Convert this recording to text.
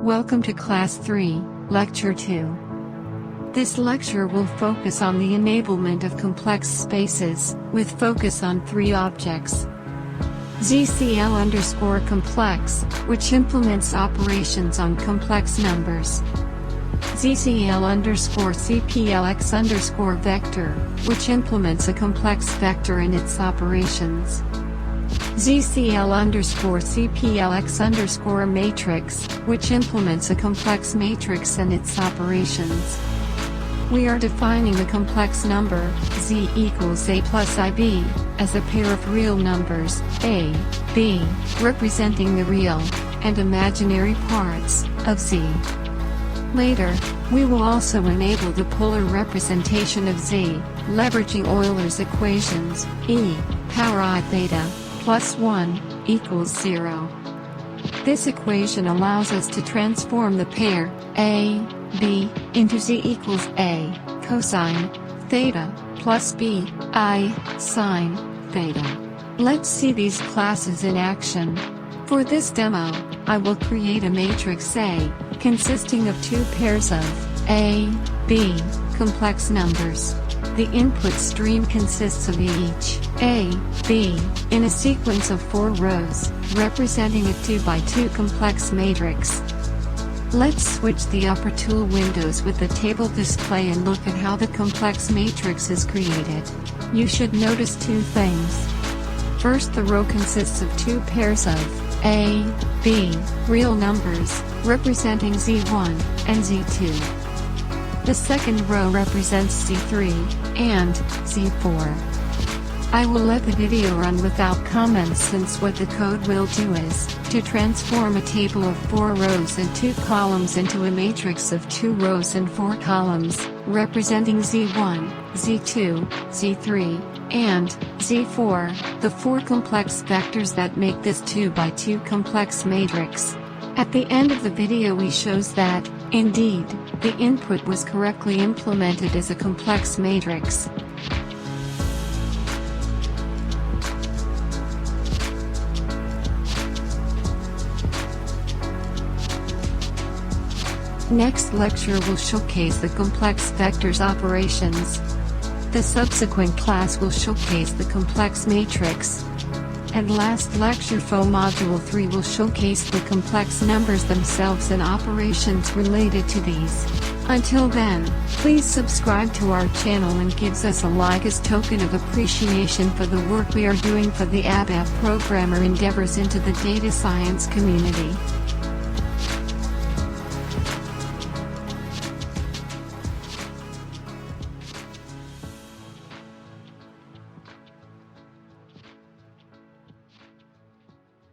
Welcome to Class 3, Lecture 2. This lecture will focus on the enablement of complex spaces, with focus on three objects. ZCL_complex, which implements operations on complex numbers. ZCL_CPLX_vector, which implements a complex vector and its operations. ZCL_CPLX_matrix, which implements a complex matrix and its operations. We are defining a complex number, z equals a plus ib, as a pair of real numbers, a, b, representing the real and imaginary parts of z. Later, we will also enable the polar representation of z, leveraging Euler's equations, e power I theta plus 1 equals 0. This equation allows us to transform the pair a, b into z equals a cosine theta plus b I sine theta. Let's see these classes in action. For this demo, I will create a matrix A, consisting of two pairs of A, B, complex numbers. The input stream consists of each A, B, in a sequence of 4 rows, representing a 2 by 2 complex matrix. Let's switch the upper tool windows with the table display and look at how the complex matrix is created. You should notice two things. First, the row consists of two pairs of A, B, real numbers, representing Z1 and Z2. The second row represents Z3 and Z4. I will let the video run without comments, since what the code will do is to transform a table of 4 rows and 2 columns into a matrix of 2 rows and 4 columns, representing Z1, Z2, Z3, and Z4, the 4 complex vectors that make this 2 by 2 complex matrix. At the end of the video we shows that, indeed, the input was correctly implemented as a complex matrix. Next lecture will showcase the complex vectors operations. The subsequent class will showcase the complex matrix. And last lecture for Module 3 will showcase the complex numbers themselves and operations related to these. Until then, please subscribe to our channel and gives us a like as token of appreciation for the work we are doing for the ABAP programmer endeavors into the data science community.